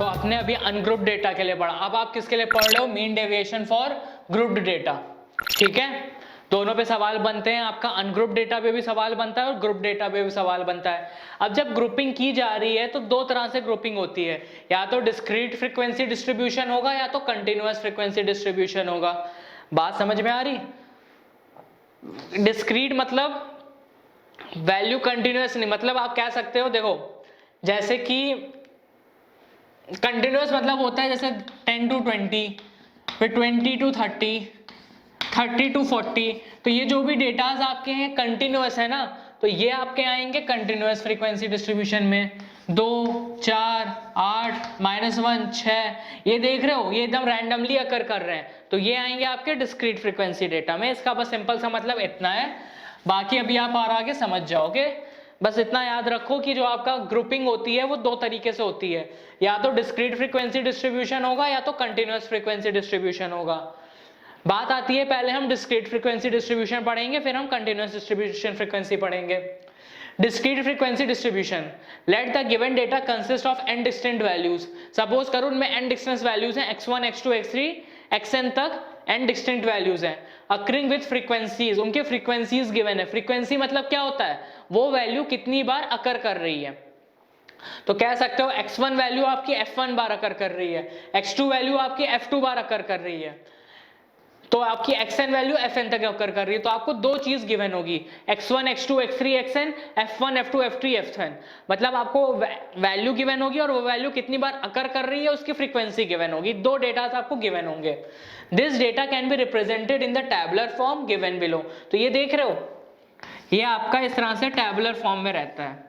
तो आपने अभी अनग्रुप्ड डेटा के लिए पढ़ा, अब आप किसके लिए पढ़ रहे हो, mean deviation for grouped data. ठीक है, दोनों पे सवाल बनते हैं, आपका अनग्रुप्ड डेटा पे भी सवाल बनता है और ग्रुप डेटा पे भी सवाल बनता है। अब जब ग्रुपिंग की जा रही है तो दो तरह से ग्रुपिंग होती है, या तो डिस्क्रीट फ्रीक्वेंसी डिस्ट्रीब्यूशन होगा या तो कंटिन्यूअस फ्रीक्वेंसी डिस्ट्रीब्यूशन होगा। बात समझ में आ रही? डिस्क्रीट मतलब वैल्यू कंटिन्यूअस नहीं, मतलब आप कह सकते हो, देखो जैसे कि कंटिन्यूअस मतलब होता है जैसे 10 to 20, फिर 20 to 30, 30 to 40, तो ये जो भी डेटाज आपके हैं कंटिन्यूअस है ना, तो ये आपके आएंगे कंटिन्यूअस फ्रीक्वेंसी डिस्ट्रीब्यूशन में। 2, 4, 8, -1, 6, ये देख रहे हो, ये एकदम रैंडमली अकर कर रहे हैं, तो ये आएंगे आपके डिस्क्रीट फ्रीक्वेंसी डेटा में। इसका बस सिंपल सा मतलब इतना है, बाकी अभी आप और आगे समझ जाओगे। बस इतना याद रखो कि जो आपका ग्रुपिंग होती है वो दो तरीके से होती है, या तो डिस्क्रीट फ्रीक्वेंसी डिस्ट्रीब्यूशन होगा या तो कंटिन्यूअस फ्रीक्वेंसी डिस्ट्रीब्यूशन होगा। बात आती है, पहले हम डिस्क्रीट फ्रीक्वेंसी डिस्ट्रीब्यूशन पढ़ेंगे, फिर हम कंटिन्यूअस डिस्ट्रीब्यूशन फ्रीक्वेंसी पढ़ेंगे। Discrete frequency distribution, let the given data consist of n distinct values. Suppose करो उनमें n डिस्टिंक्ट वैल्यूज हैं, x1, x2, x3, xn तक n डिस्टिंक्ट वैल्यूज हैं, अकरिंग विद फ्रीक्वेंसीज, उनके फ्रीक्वेंसीज गिवन है। Frequency मतलब क्या होता है, वो वैल्यू कितनी बार अकर कर रही है। तो कह सकते हो x1 वैल्यू आपकी f1 बार अकर कर रही है, x2 वैल्यू आपकी f2 बार अकर कर रही है, तो आपकी xn वैल्यू fn तक अकर कर रही है। तो आपको दो चीज गिवन होगी, x1, x2, x3, xn, f1, f2, f3, fn, मतलब आपको वैल्यू गिवन होगी और वो वैल्यू कितनी बार अकर कर रही है उसकी फ्रीक्वेंसी गिवन होगी। दो डेटा आपको गिवन होंगे। This data can be represented in the tabular form given below. तो ये देख रहे हो, ये आपका इस तरह से टैबुलर फॉर्म में रहता है।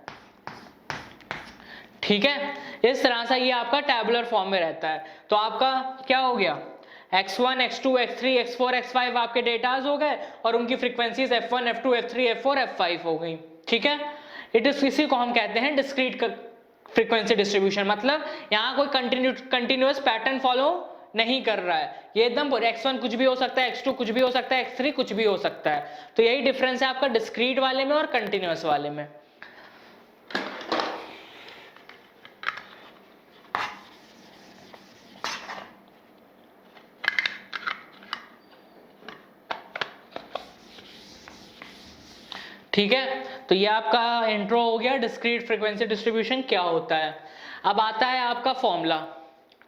ठीक है, इस तरह से ये आपका टैबुलर फॉर्म में रहता है। तो आपका क्या हो गया, x1, x2, x3, x4, x5 आपके डेटाज हो गए और उनकी frequencies f1, f2, f3, f4, f5 हो गई। ठीक है, इसी को हम कहते हैं डिस्क्रीट फ्रीक्वेंसी डिस्ट्रीब्यूशन। मतलब यहाँ कोई कंटिन्यूअस पैटर्न फॉलो नहीं कर रहा है, ये एकदम x1 कुछ भी हो सकता है, x2 कुछ भी हो सकता है, x3 कुछ भी हो सकता है। तो यही डिफरेंस है आपका डिस्क्रीट वाले में और कंटिन्यूअस वाले में। ठीक है, तो ये आपका इंट्रो हो गया, डिस्क्रीट फ्रीक्वेंसी डिस्ट्रीब्यूशन क्या होता है। अब आता है आपका फॉर्मूला।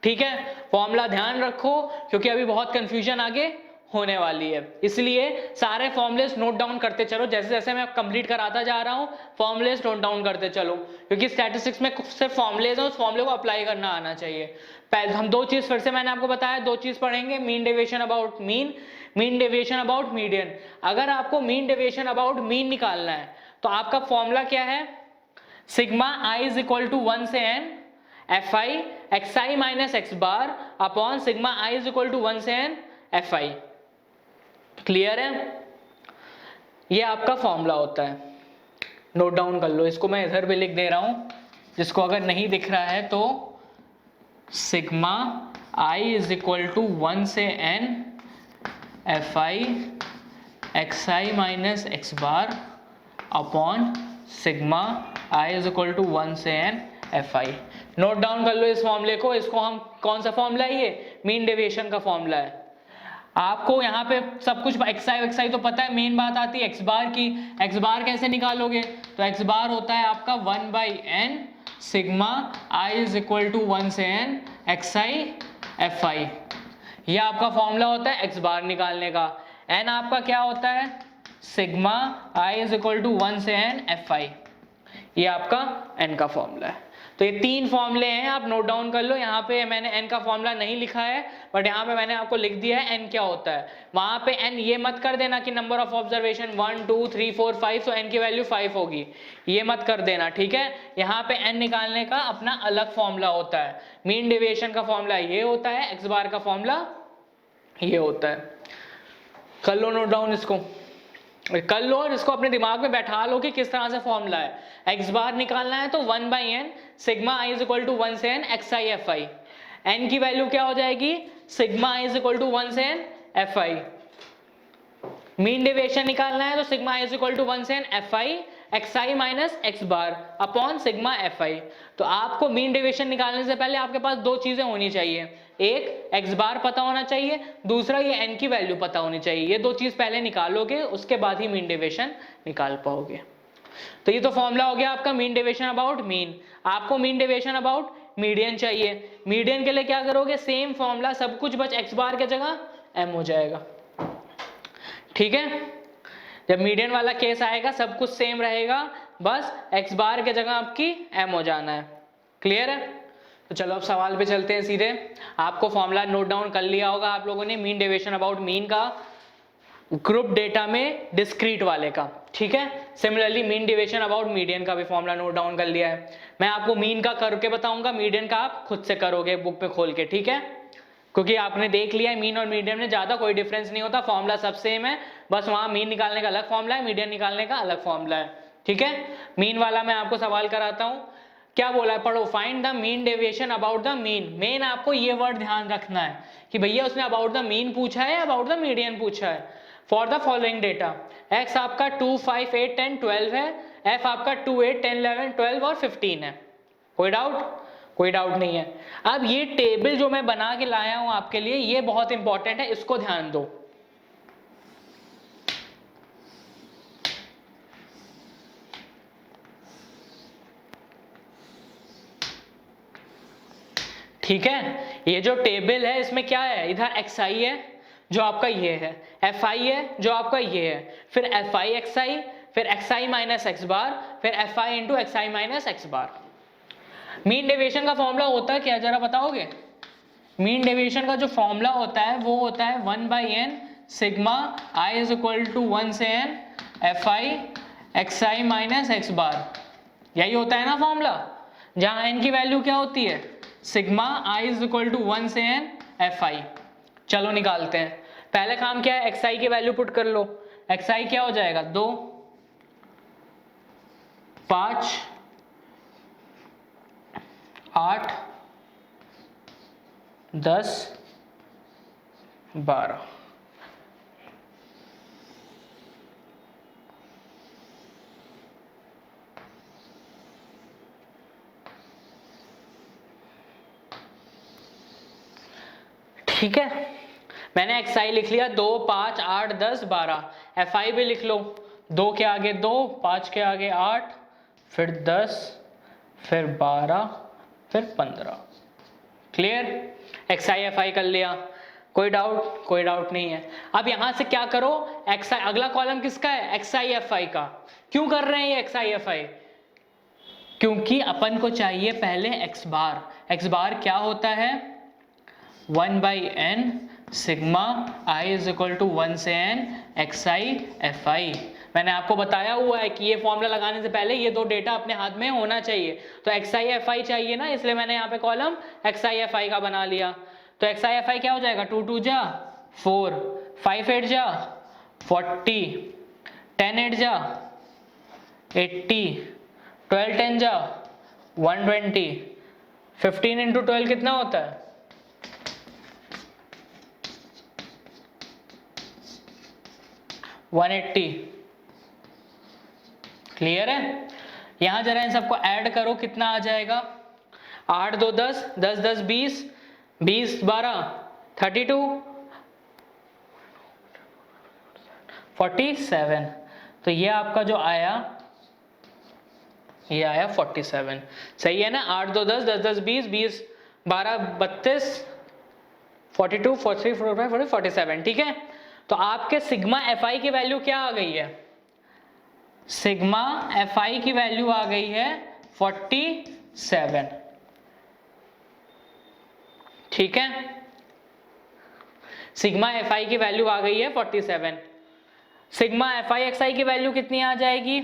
ठीक है, फॉर्मूला ध्यान रखो क्योंकि अभी बहुत कंफ्यूजन आगे होने वाली है, इसलिए सारे फॉर्मूलेस नोट डाउन करते चलो। जैसे जैसे मैं कंप्लीट कराता जा रहा हूँ फॉर्मूलेस नोट डाउन करते चलो, क्योंकि स्टैटिस्टिक्स में सिर्फ फॉर्मूलेस है, उस फॉर्मूले को अप्लाई करना आना चाहिए। पहले हम दो चीज फिर से मैंने आपको बताया, दो चीज पढ़ेंगे, mean deviation about mean, mean deviation about median. अगर आपको मीन डेविएशन अबाउट मीन निकालना है तो आपका फॉर्मूला क्या है, sigma I is equal to 1 से n fi xi minus x bar upon sigma I is equal to 1 से n fi। क्लियर है, ये आपका फॉर्मूला होता है, नोट डाउन कर लो। इसको मैं इधर भी लिख दे रहा हूं, जिसको अगर नहीं दिख रहा है तो sigma I is equal to 1 से n fi xi minus x bar upon sigma I is equal to 1 से n fi। नोट डाउन कर लो इस फॉर्मूले को। इसको हम, कौन सा फॉर्मूला है ये, मीन डेविएशन का फॉर्मूला है। आपको यहाँ पे सब कुछ xi तो पता है, मेन बात आती है x बार की। x बार कैसे निकालोगे, तो x बार होता है आपका 1/n sigma i is equal to 1 से n xi fi। ये आपका फॉर्मूला होता है x बार निकालने का। n आपका क्या होता है, sigma i is equal to 1 से n fi। ये आपका n का फॉर्मूला है। तो ये तीन फॉर्मूले हैं, आप नोट डाउन कर लो। यहाँ पे मैंने n का फॉर्मूला नहीं लिखा है, बट यहाँ पे मैंने आपको लिख दिया है n क्या होता है। वहां पे n ये मत कर देना कि नंबर ऑफ ऑब्जर्वेशन 1 2 3 4 5, तो n की वैल्यू 5 होगी, ये मत कर देना। ठीक है, यहाँ पे n निकालने का अपना अलग फॉर्मूला होता है। मीन डेविएशन का फॉर्मूला ये होता है, x बार का फॉर्मूला ये होता है। कर लो नोट डाउन, इसको कर लो और इसको अपने दिमाग में बैठा लो कि किस तरह से फॉर्मूला है। x बार निकालना है तो 1/n sigma i is equal to 1 से n xi fi। n की वैल्यू क्या हो जाएगी, sigma i is equal to 1 से n fi। मीन डेविएशन निकालना है तो sigma i is equal to 1 से n fi X I minus X bar upon sigma F I. तो आपको मीन डेविएशन निकालने से पहले आपके पास दो चीजें होनी चाहिए, एक एक्स बार पता होना चाहिए, दूसरा ये एन की वैल्यू पता होनी चाहिए। ये दो चीज पहले निकालोगे उसके बाद ही मीन डेविएशन निकाल पाओगे। तो ये तो फॉर्मूला हो गया आपका मीन डेविएशन अबाउट मीन। आपको मीन डेविएशन अबाउट मीडियन चाहिए। मीडियन के लिए क्या करोगे, सेम फॉर्मूला, सब कुछ बच एक्स बार के जगह एम हो जाएगा। ठीक है, जब मीडियन वाला केस आएगा सब कुछ सेम रहेगा, बस एक्स बार के जगह आपकी एम हो जाना है। क्लियर है? तो चलो अब सवाल पे चलते हैं सीधे। आपको फॉर्मूला नोट डाउन कर लिया होगा आप लोगों ने मीन डेविएशन अबाउट मीन का, ग्रुप डेटा में डिस्क्रीट वाले का। ठीक है, similarly mean deviation about median का भी फॉर्मूला नोट डाउन कर लिया है। मैं आपको मीन का करके बताऊंगा, मीडियन का आप खुद से करोगे बुक पे खोल के। ठीक है, क्योंकि आपने देख लिया है मीन और मीडियन में ज्यादा कोई डिफरेंस नहीं होता, फॉर्मूला सब सेम है, बस वहां मीन निकालने का अलग फॉर्मूला है, मीडियन निकालने का अलग फॉर्मूला है। ठीक है, मीन वाला मैं आपको सवाल कराता हूं, क्या बोला है, पढ़ो। Find the mean deviation about the mean. Main आपको ये वर्ड ध्यान रखना है कि भैया उसने अबाउट द मीन पूछा है, अबाउट द मीडियन पूछा है। For the following data, x आपका 2, 5, 8, 10, 12 है, एफ आपका 2, 8, 10, 11, 12 और 15 है। कोई डाउट? कोई डाउट नहीं है। अब ये टेबल जो मैं बना के लाया हूं आपके लिए, ये बहुत इंपॉर्टेंट है, इसको ध्यान दो। ठीक है, ये जो टेबल है इसमें क्या है, इधर एक्स आई है जो आपका ये है, एफ आई है जो आपका ये है, फिर एफ आई एक्स आई, फिर x I minus X bar, फिर F I into x I minus X bar. Mean deviation का फॉर्मूला होता है क्या, जरा बताओगे? मीन डेविएशन का जो फॉर्मूला होता है वो होता है 1/n sigma I is equal to 1 से n F I X I minus X bar. यही होता है ना फॉर्मूला, जहां n की वैल्यू क्या होती है, sigma I is equal to 1 से n एफ आई। चलो निकालते हैं। पहले काम क्या है, एक्स आई की वैल्यू पुट कर लो। एक्स आई क्या हो जाएगा, 2, 5, 8, 10, 12। ठीक है, मैंने एक्स आई लिख लिया, 2, 5, 8, 10, 12। एफ आई भी लिख लो, 2 के आगे 2, 5 के आगे 8, फिर 10, फिर 12, फिर 15। क्लियर? एक्स आई एफ आई कर लिया। कोई डाउट? कोई डाउट नहीं है। अब यहां से क्या करो, एक्स आई, अगला कॉलम किसका है, एक्स आई एफ आई का। क्यों कर रहे हैं ये एक्स आई एफ आई, क्योंकि अपन को चाहिए पहले एक्स बार। एक्स बार क्या होता है, 1/n sigma I is equal to 1 से n X I F I. मैंने आपको बताया हुआ है कि ये फॉर्मूला लगाने से पहले ये दो डेटा अपने हाथ में होना चाहिए। तो एक्स आई एफ आई चाहिए ना, इसलिए मैंने यहाँ पे कॉलम एक्स आई एफ आई का बना लिया। तो एक्स आई एफ आई क्या हो जाएगा, 2 2 जा 4, 5 8 जा 40, 10 8 जा 80, 12 10 जा 120, 15 इंटू 12 कितना होता है, 180। क्लियर है? यहां जरा इन सबको ऐड करो, कितना आ जाएगा, 8 2 10, 10 10 20, 20 12 32, 47। तो ये आपका जो आया, ये आया 47। सही है ना? 8 2 10, 10 10 20, 20 12 32, 42 43 45 47। ठीक है, तो आपके सिग्मा एफ आई की वैल्यू क्या आ गई है, सिग्मा एफ आई की वैल्यू आ गई है 47। ठीक है, सिग्मा एफ आई की वैल्यू आ गई है 47। सिग्मा एफ आई एक्स आई की वैल्यू कितनी आ जाएगी,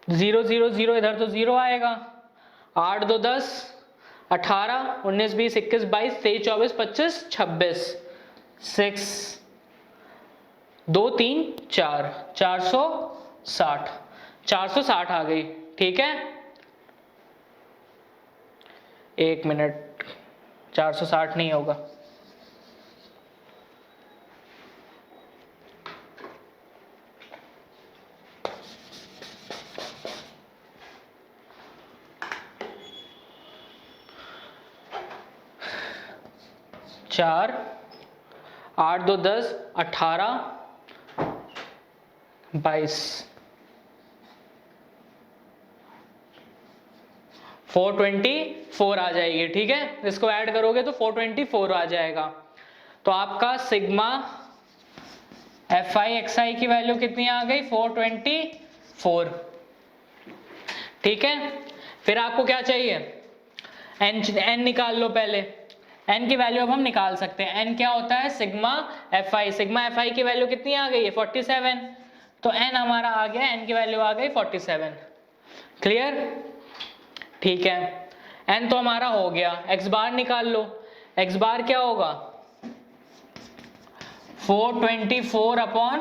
0 0 0, इधर तो 0 आएगा। 8 2 10, 18 19 20 21 22 23 24 25 26, 6 2 3 4, 460, 460 आ गई। ठीक है, 1 मिनट, 460 नहीं होगा, 4, 8 2 10, 18, 22, 424 आ जाएगी। ठीक है, इसको ऐड करोगे तो 424 आ जाएगा। तो आपका सिग्मा एफ आई एक्स आई की वैल्यू कितनी आ गई? 424। ठीक है, फिर आपको क्या चाहिए? n निकाल लो पहले। n की वैल्यू अब हम निकाल सकते हैं। n क्या होता है? सिग्मा एफ आई। सिग्मा एफ आई की वैल्यू कितनी आ गई है? 47। तो n हमारा आ गया, n की वैल्यू आ गई 47। क्लियर? ठीक है, n तो हमारा हो गया। x बार निकाल लो। x बार क्या होगा? 424 अपॉन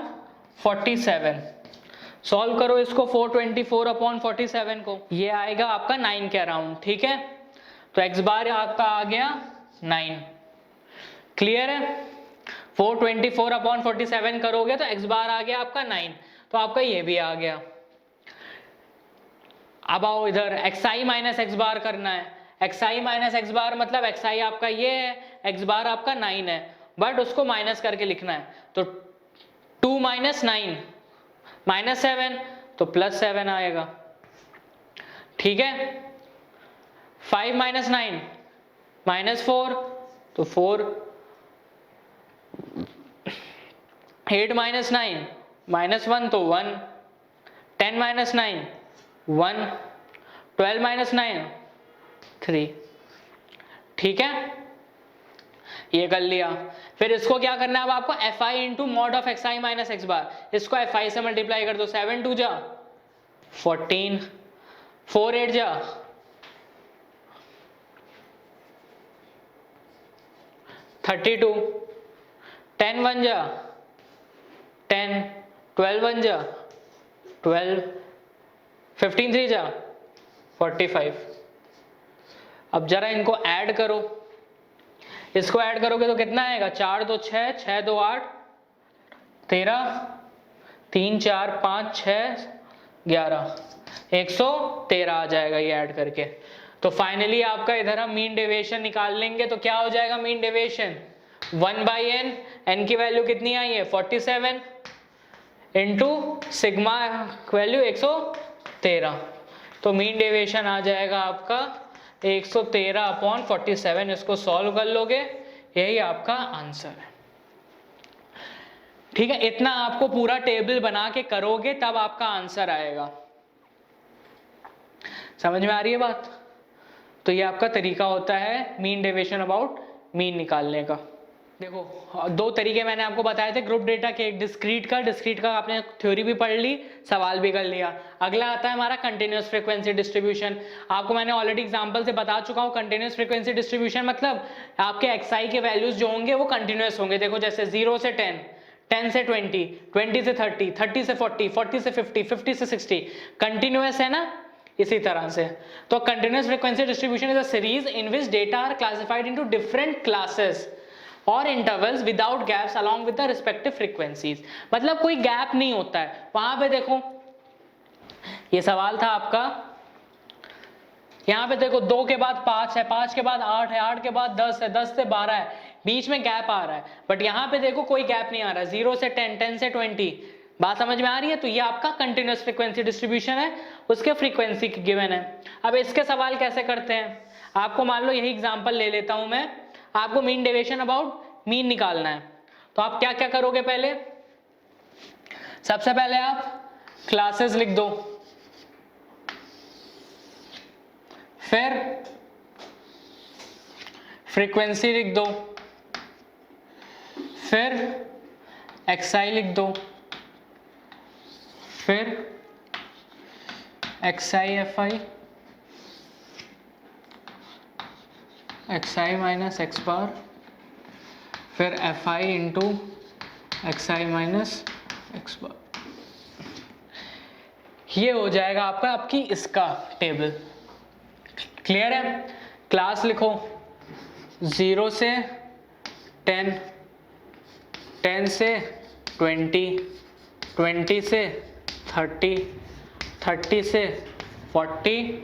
47। सॉल्व करो इसको, 424 अपॉन 47 को, ये आएगा आपका 9 के अराउंड। ठीक है, तो x बार आपका आ गया 9। क्लियर है? 424 अपॉन 47 करोगे तो x बार आ गया आपका 9, तो आपका ये भी आ गया। अब आओ इधर, xi माइनस एक्स बार करना है। xi माइनस एक्स बार मतलब xi आपका ये है, x बार आपका 9 है, बट उसको माइनस करके लिखना है। तो 2 माइनस 9 माइनस 7, तो प्लस 7 आएगा। ठीक है, 5 माइनस 9 माइनस 4, तो 4। 8 माइनस 9 माइनस 1, तो 1। 10 माइनस 9 1। 12 माइनस 9 3। ठीक है, ये कर लिया। फिर इसको क्या करना है अब आपको? F I into mod of X I minus X bar. इसको एफ आई से मल्टीप्लाई कर दो। 7 2 जा 14, 4 8 जा 32, 10 1 जा 10, 12 1 जा 12, 15 3 जा 45। अब जरा इनको ऐड करो। इसको ऐड करोगे तो कितना आएगा? 4 2 6, 6 2 8, 13, 3 4 5 6 11, 113 आ जाएगा ये ऐड करके। तो फाइनली आपका इधर हम मीन डेविएशन निकाल लेंगे। तो क्या हो जाएगा मीन डेविएशन? 1/n, n की वैल्यू कितनी आई है? 47 इंटू सिग्मा वैल्यू 113। तो मीन डेविएशन आ जाएगा आपका 113 अपॉन 47। इसको सॉल्व कर लोगे, यही आपका आंसर है। ठीक है, इतना आपको पूरा टेबल बना के करोगे तब आपका आंसर आएगा। समझ में आ रही है बात? तो ये आपका तरीका होता है मीन डेविएशन अबाउट मीन निकालने का। देखो, दो तरीके मैंने आपको बताए थे ग्रुप डेटा के। एक डिस्क्रीट का आपने थ्योरी भी पढ़ ली, सवाल भी कर लिया। अगला आता है हमारा कंटिन्यूअस फ्रीक्वेंसी डिस्ट्रीब्यूशन। आपको मैंने ऑलरेडी एग्जांपल से बता चुका हूँ। कंटिन्यूअस फ्रीक्वेंसी डिस्ट्रीब्यूशन मतलब आपके एक्सआई के वैल्यूज जो होंगे वो कंटिन्यूअस होंगे। देखो जैसे 0 से 10, 10 से 20, 20 से 30, 30 से 40, 40 से 50, 50 से 60, कंटिन्यूअस है ना। इसी तरह से तो continuous frequency distribution is a series in which data are classified into different classes और intervals without gaps along with the respective frequencies. मतलब कोई गैप नहीं होता है वहां पे। देखो ये सवाल था आपका, यहाँ पे देखो 2 के बाद 5 है, 5 के बाद 8 है, 8 के बाद 10 है, 10 से 12 है, बीच में गैप आ रहा है। बट यहाँ पे देखो कोई गैप नहीं आ रहा है। 0 से 10, 10 से 20। बात समझ में आ रही है? तो ये आपका कंटिन्यूअस फ्रीक्वेंसी डिस्ट्रीब्यूशन है, उसके फ्रीक्वेंसी गिवन है। अब इसके सवाल कैसे करते हैं? आपको मान लो यही एग्जांपल ले लेता हूं मैं। आपको मीन डेविएशन अबाउट मीन निकालना है, तो आप क्या क्या करोगे? पहले सबसे पहले आप क्लासेस लिख दो, फिर फ्रीक्वेंसी लिख दो, फिर एक्सआई लिख दो, फिर X I F I, X I minus X bar, फिर F I into X I minus X bar. ये हो जाएगा आपका आपकी इसका टेबल। क्लियर है? क्लास लिखो 0 से 10, 10 से 20, 20 से 30, 30 से 40,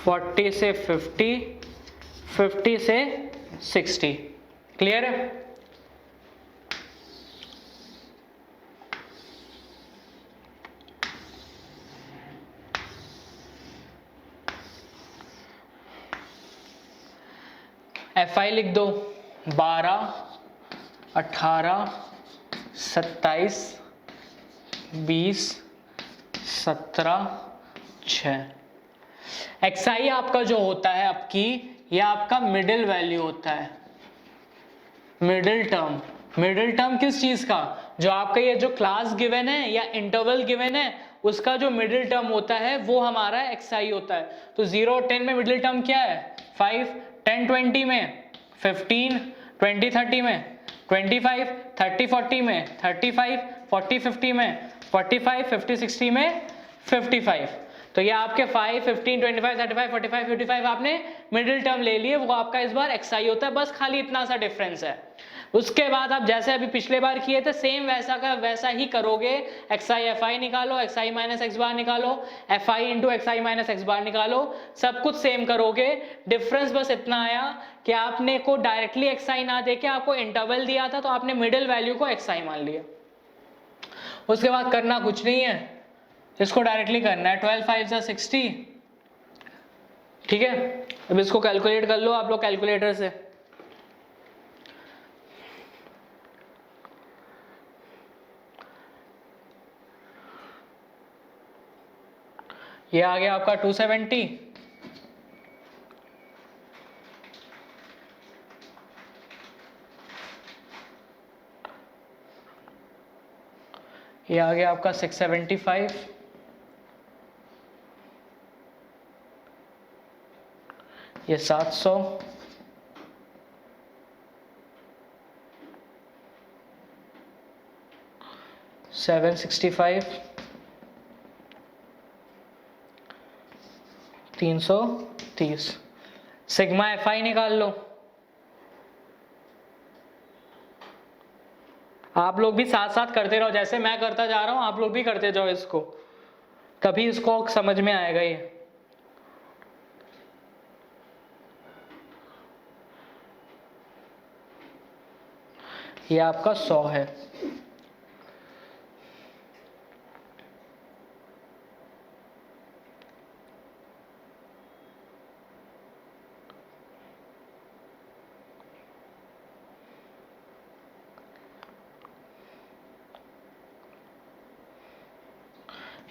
40 से 50, 50 से 60। क्लियर है? FI लिख दो 12, 18, 27, 20, 17, 6। XI आपका जो होता है आपकी, यह आपका मिडिल वैल्यू होता है, मिडिल टर्म। मिडिल टर्म किस चीज का? जो आपका ये जो क्लास गिवन है या इंटरवल गिवन है, उसका जो मिडिल टर्म होता है वो हमारा XI होता है। तो 0 और 10 में मिडिल टर्म क्या है? 5, 10 20 में 15, 20 30 में 25, 30 40 में 35, 40 50 में 45, 50 60 में 55। तो ये आपके 5, 15, 25, 35, 45, 55 आपने मिडिल टर्म ले लिए, वो आपका इस बार XI होता है। बस खाली इतना सा डिफरेंस है। उसके बाद आप जैसे अभी पिछले बार किए थे सेम वैसा का वैसा ही करोगे। XI FI निकालो, XI माइनस X बार निकालो, FI into XI minus X बार निकालो, सब कुछ सेम करोगे। डिफरेंस बस इतना आया कि आपने को डायरेक्टली XI ना देके आपको इंटरवल दिया था, तो आपने मिडिल वैल्यू को XI मान लिया। उसके बाद करना कुछ नहीं है, इसको डायरेक्टली करना है। 12 5 60, ठीक है। अब इसको कैलकुलेट कर लो आप लोग कैलकुलेटर से। ये आ गया आपका 270, ये आ गया आपका 675, ये 700, सेवन 65, 330। सिग्मा FI निकाल लो। आप लोग भी साथ साथ करते रहो, जैसे मैं करता जा रहा हूं आप लोग भी करते जाओ इसको, तभी इसको समझ में आएगा। ये आपका 100 है।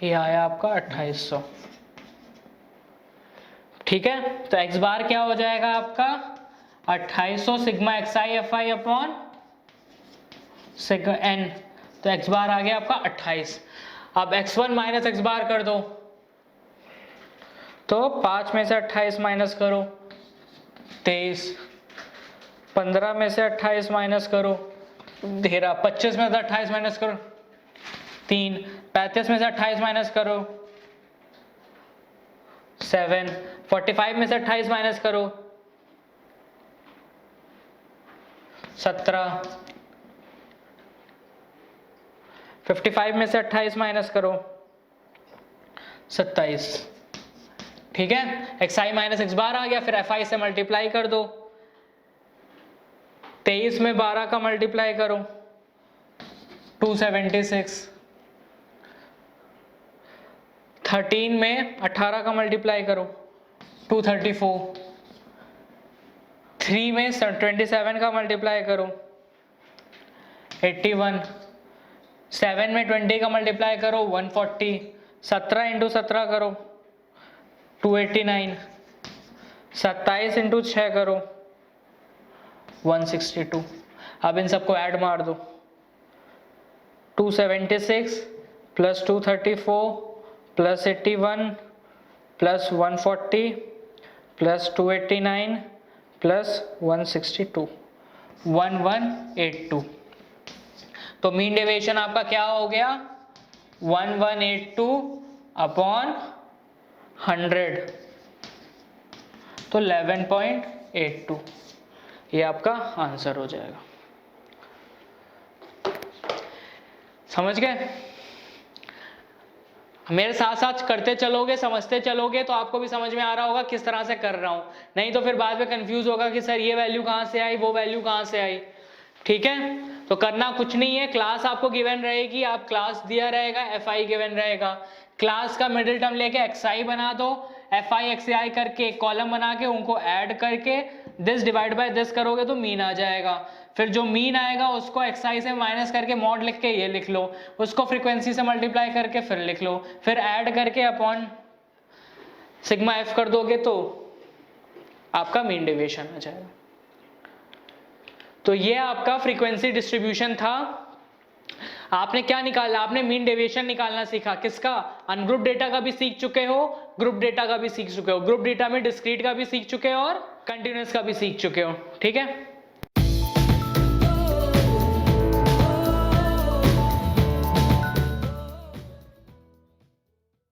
ये आया आपका 2800, ठीक है। तो x बार क्या हो जाएगा आपका 2800 sigma XI FI upon sigma n। तो x बार आ गया आपका 28। अब x1 माइनस x बार कर दो, तो 5 में से 28 माइनस करो 23, 15 में से 28 माइनस करो 13, 25 में से 28 माइनस करो 3, 35 में से 28 माइनस करो 7, 45 में से 28 माइनस करो 17, 55 में से 28 माइनस करो 27, ठीक है। XI माइनस X बार आ गया, फिर FI से मल्टीप्लाई कर दो, 23 में 12 का मल्टीप्लाई करो 276, 13 में 18 का मल्टीप्लाई करो 234, 3 में 27 का मल्टीप्लाई करो 81, 7 में 20 का मल्टीप्लाई करो 140, 17 इंटू 17 करो 289, 27 इंटू 6 करो 162। अब इन सबको ऐड मार दो, 276 plus 234 plus 81 plus 140 plus 289 plus 162, 1182। तो मीन डेविएशन आपका क्या हो गया 1182 अपॉन 100, तो 11.82, ये आपका आंसर हो जाएगा। समझ गए? मेरे साथ साथ करते चलोगे, समझते चलोगे तो आपको भी समझ में आ रहा होगा किस तरह से कर रहा हूं, नहीं तो फिर बाद में कंफ्यूज होगा कि सर ये वैल्यू कहां से आई, वो वैल्यू कहां से आई। ठीक है, तो करना कुछ नहीं है, क्लास आपको गिवन रहेगी, आप क्लास दिया रहेगा, fi गिवन रहेगा, क्लास का मिडिल टर्म लेके xi बना दो, fi xi करके कॉलम बना के उनको ऐड करके दिस डिवाइड बाय दिस करोगे तो मीन आ जाएगा। फिर जो मीन आएगा उसको xi से माइनस करके मॉड लिख के ये लिख लो, उसको फ्रीक्वेंसी से मल्टीप्लाई करके फिर लिख लो, फिर ऐड करके अपॉन सिग्मा f कर दोगे तो आपका मीन डेविएशन आ जाएगा। तो ये आपका फ्रीक्वेंसी डिस्ट्रीब्यूशन था। आपने क्या निकाला, आपने मीन डेविएशन निकालना सीखा, किसका, अनग्रुप डेटा का भी सीख चुके हो, ग्रुप डेटा का भी सीख चुके हो, ग्रुप डेटा में डिस्क्रीट का भी सीख चुके हो और कंटिन्यूअस का भी सीख चुके हो। ठीक है।